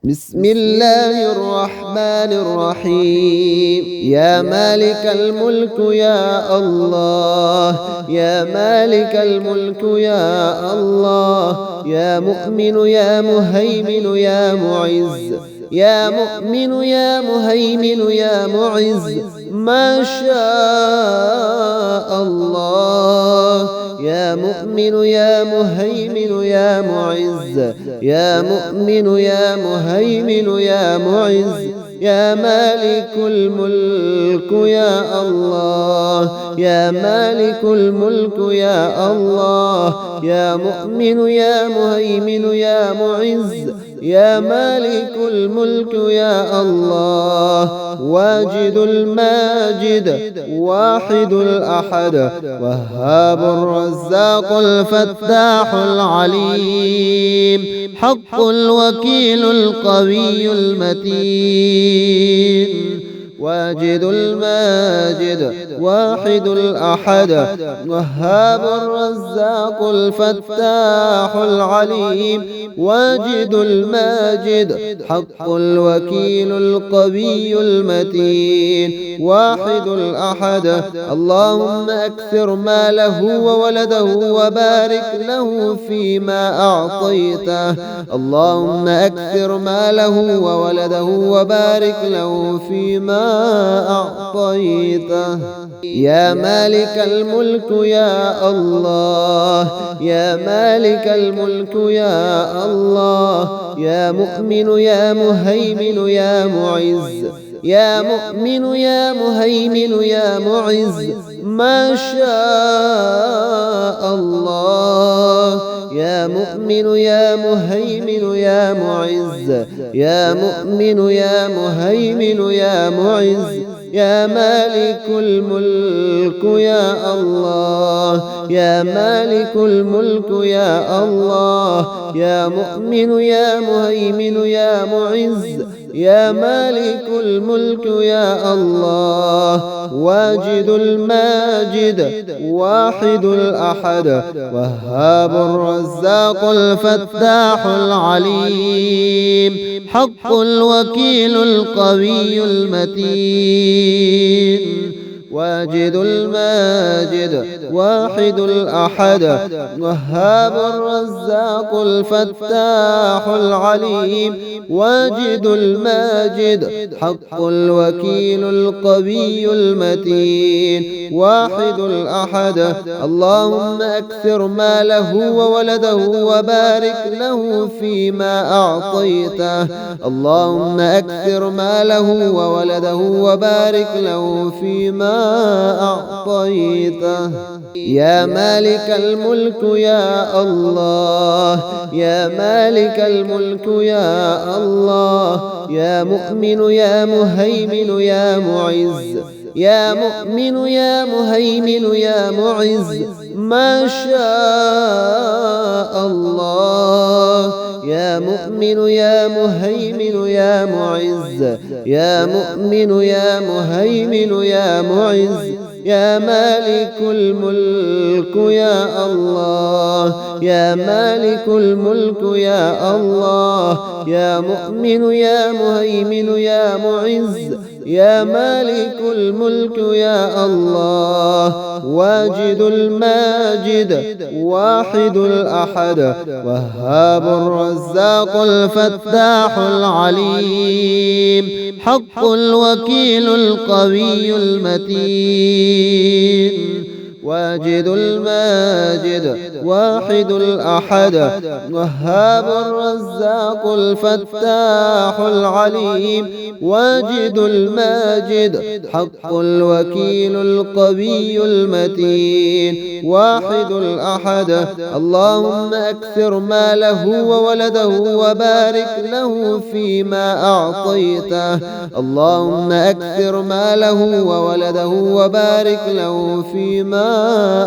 بسم الله الرحمن الرحيم. يا مالك الملك يا الله، يا مالك الملك يا الله، يا مؤمن يا مهيمن يا معز، يا مؤمن يا مهيمن يا معز، ما شاء الله. يا مؤمن يا مهيمن يا معز، يا مؤمن يا مهيمن يا معز، يا مالك الملك يا الله، يا مالك الملك يا الله، يا مؤمن يا مهيمن يا معز، يا مالك الملك يا الله. واجد الماجد واحد الأحد، وهاب الرزاق الفتاح العليم، حق الوكيل القوي المتين. واجد الماجد واحد الأحد، وهاب الرزاق الفتاح العليم، واجد الماجد حق الوكيل القوي المتين. واحد الأحد، اللهم أكثر ماله وولده وبارك له فيما أعطيته، اللهم أكثر ماله وولده وبارك له فيما أعطيته. يا مالك الملك يا الله، يا مالك الملك يا الله، يا مؤمن يا مهيمن يا معز، يا مؤمن يا مهيمن يا معز، ما شاء الله. يا مؤمن يا مهيمن يا معز، يا مؤمن يا مهيمن يا معز، يا مالك الملك يا الله، يا مالك الملك يا الله، يا مؤمن يا مهيمن يا معز، يا مالك الملك يا الله. واجد الماجد واحد الأحد، وهاب الرزاق الفتاح العليم، حق الوكيل القوي المتين. واجد الماجد واحد الأحد، وهاب الرزاق الفتاح العليم، واجد الماجد حق الوكيل القوي المتين. واحد الأحد، اللهم أكثر ماله وولده وبارك له فيما أعطيته، اللهم أكثر ماله وولده وبارك له فيما أعطيته. يا مالك الملك يا الله، يا مالك الملك يا الله، يا مؤمن يا مهيمن يا معز، يا مؤمن يا مهيمن يا معز، ما شاء الله. يا مؤمن يا مهيمن يا معز، يا مؤمن يا مهيمن يا معز، يا مالك الملك يا الله، يا مالك الملك يا الله، يا مؤمن يا مهيمن يا معز، يا مالك الملك يا الله. واجد الماجد واحد الأحد، وهاب الرزاق الفتاح العليم، حق الوكيل القوي المتين. واجد الماجد واحد الأحد، وهاب الرزاق الفتاح العليم، واجد الماجد حق الوكيل القوي المتين. واحد الأحد، اللهم أكثر ماله وولده وبارك له فيما أعطيته، اللهم أكثر ماله وولده وبارك له فيما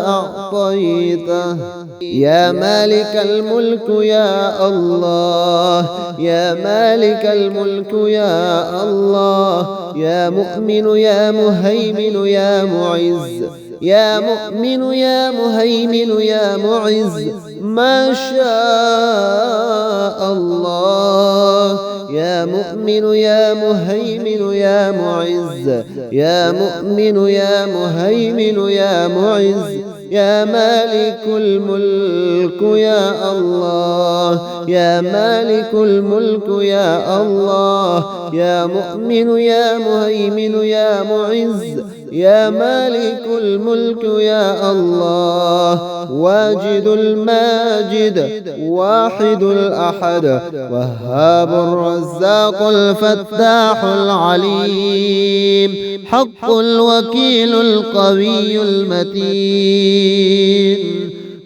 أعطيته. يا مالك الملك يا الله، يا مالك الملك يا الله، يا مؤمن يا مهيمن يا معز، يا مؤمن يا مهيمن يا معز، ما شاء الله. يا مؤمن يا مهيمن يا معز، يا مؤمن يا مهيمن يا معز، يا مالك الملك يا الله، يا مالك الملك يا الله، يا مؤمن يا مهيمن يا معز، يا مالك الملك يا الله، واجد الماجد واحد الأحد، وهاب الرزاق الفتاح العليم، حق الوكيل القوي المتين،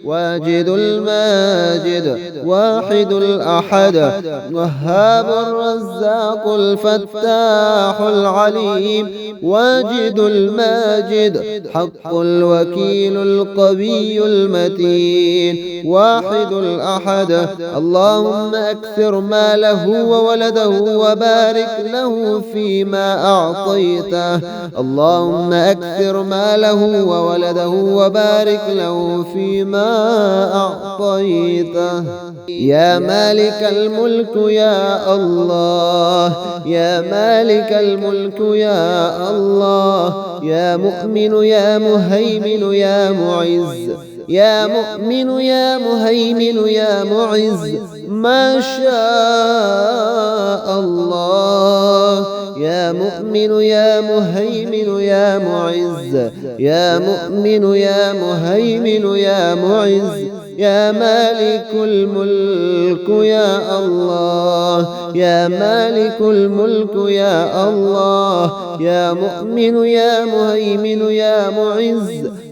واجد الماجد واحد الأحد، وهاب الرزاق الفتاح العليم، واجد الماجد حق الوكيل القوي المتين، واحد الأحد. اللهم أكثر ماله وولده وبارك له فيما أعطيته، اللهم أكثر ماله وولده وبارك له فيما أعطيته. يا مالك الملك يا الله، يا مالك الملك يا الله، يا مؤمن يا مهيمن يا معز، يا مؤمن يا مهيمن يا معز، ما شاء الله، يا مؤمن يا مهيمن يا معز، يا مؤمن يا مهيمن يا معز، يا مالك الملك يا الله، يا مالك الملك يا الله، يا مؤمن يا مهيمن يا معز،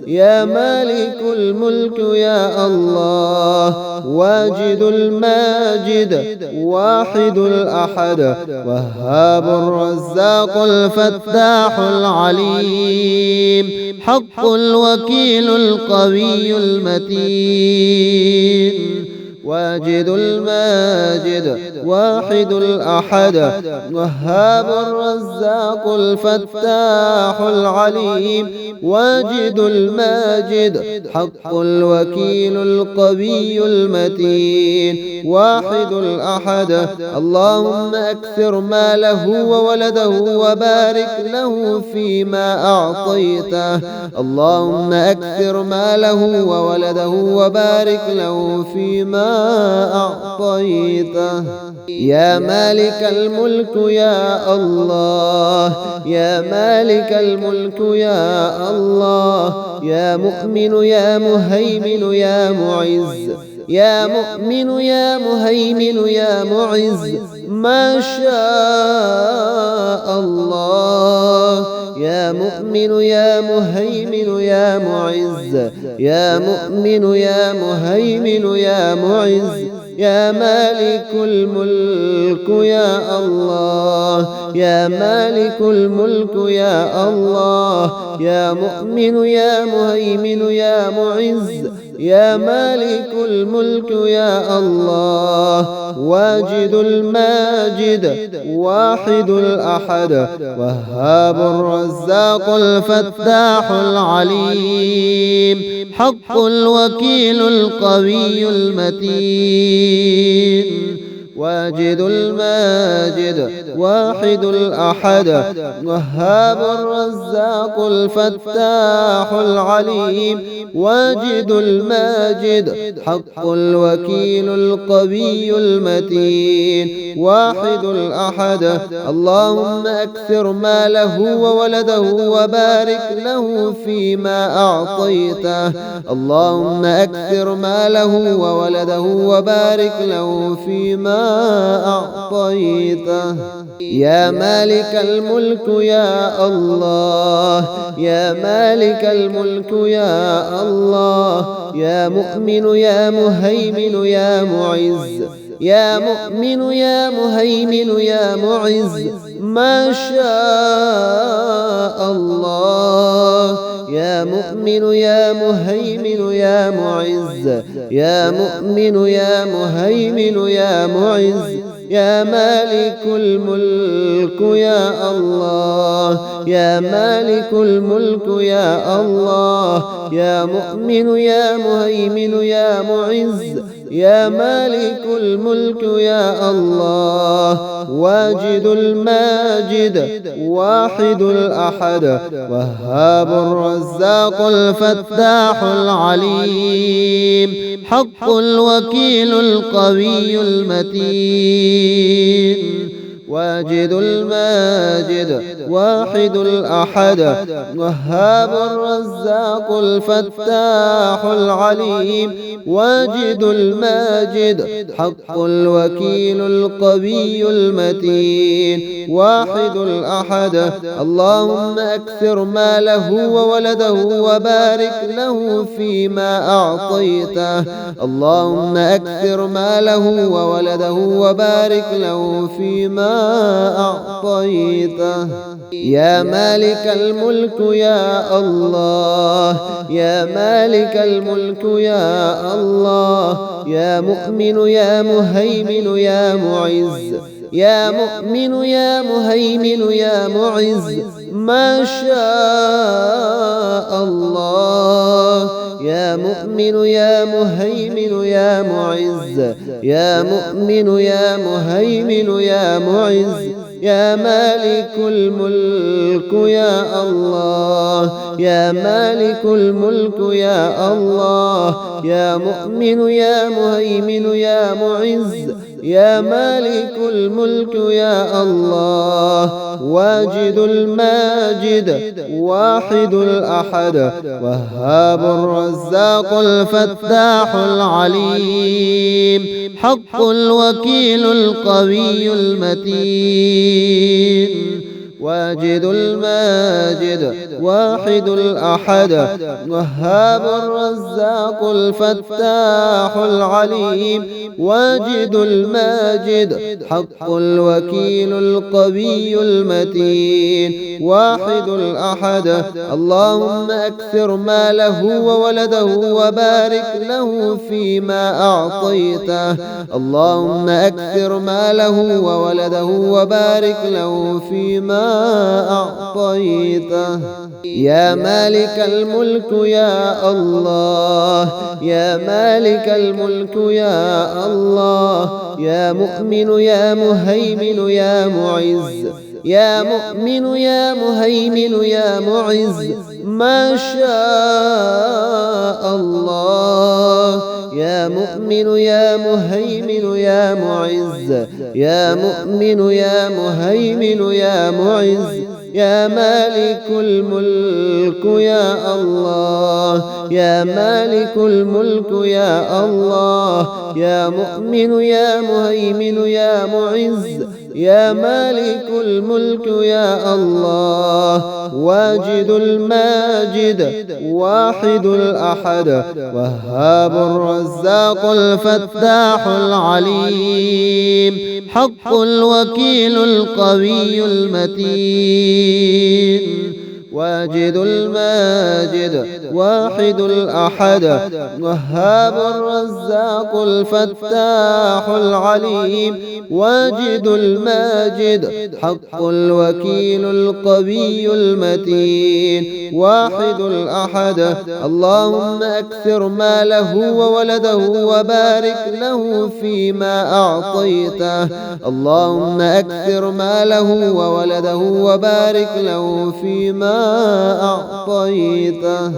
يا مالك الملك يا الله، واجد الماجد واحد الأحد، وهاب الرزاق الفتاح العليم، حق الوكيل القوي المتين، واجد الماجد واحد الأحد، وهاب الرزاق الفتاح العليم، واجد الماجد حق الوكيل القوي المتين، واحد الأحد. اللهم أكثر ماله وولده وبارك له فيما أعطيته، اللهم أكثر ماله وولده وبارك له فيما أعطيته. يا مالك الملك يا الله، يا مالك الملك يا الله، يا مؤمن يا مهيمن يا معز، يا مؤمن يا مهيمن يا معز، ما شاء الله، يا مؤمن يا مهيمن يا معز، يا مؤمن يا مهيمن يا معز، يا مالك الملك يا الله، يا مالك الملك يا الله، يا مؤمن يا مهيمن يا معز، يا مالك الملك يا الله، واجد الماجد واحد الأحد، وهاب الرزاق الفتاح العليم، حق الوكيل القوي المتين، واجد الماجد واحد الأحد، وهاب الرزاق الفتاح العليم، واجد الماجد حق الوكيل القوي المتين، واحد الأحد. اللهم أكثر ماله وولده وبارك له فيما أعطيته، اللهم أكثر ماله وولده وبارك له فيما أعطيته. يا مالك الملك يا الله، يا مالك الملك يا الله، يا مؤمن يا مهيمن يا معز، يا مؤمن يا مهيمن يا معز، ما شاء الله، يا مؤمن يا مهيمن يا معز، يا مؤمن يا مهيمن يا معز، يا مالك الملك يا الله، يا مالك الملك يا الله، يا مؤمن يا مهيمن يا معز، يا مالك الملك يا الله واجد الماجد واحد الأحد وهاب الرزاق الفتاح العليم حق الوكيل القوي المتين واجد الماجد واحد الأحد وهاب الرزاق الفتاح العليم واجد الماجد حق الوكيل القوي المتين واحد الأحد اللهم أكثر ماله وولده وبارك له فيما أعطيته اللهم أكثر ماله وولده وبارك له فيما أعطيته يا مالك الملك يا الله يا مالك الملك يا الله يا مؤمن يا مهيمن يا معز يا مؤمن يا مهيمن يا معز ما شاء الله يا مؤمن يا مهيمن يا معز يا مؤمن يا مهيمن يا معز يا مالك الملك يا الله يا مالك الملك يا الله يا مؤمن يا مهيمن يا معز يا مالك الملك يا الله واجد الماجد واحد الأحد وهاب الرزاق الفتاح العليم حق الوكيل القوي المتين واجد الماجد واحد الأحد وهاب الرزاق الفتاح العليم واجد الماجد حق الوكيل القوي المتين واحد الأحد اللهم أكثر ماله وولده وبارك له فيما أعطيته اللهم أكثر ماله وولده وبارك له فيما أعطيته يا مالك الملك يا الله يا مالك الملك يا الله يا مؤمن يا مهيمن يا معز يا مؤمن يا مهيمن يا معز ما شاء الله يا مؤمن يا مهيمن يا معز يا مؤمن يا مهيمن يا معز يا مالك الملك يا الله يا مالك الملك يا الله يا مؤمن يا مهيمن يا معز يا مالك الملك يا الله واجد الماجد واحد الأحد وهاب الرزاق الفتاح العليم حق الوكيل القوي المتين واجد الماجد واحد الأحد وهاب الرزاق الفتاح العليم واجد الماجد حق الوكيل القوي المتين واحد الأحد اللهم أكثر ماله وولده وبارك له فيما أعطيته اللهم أكثر ماله وولده وبارك له فيما أعطيته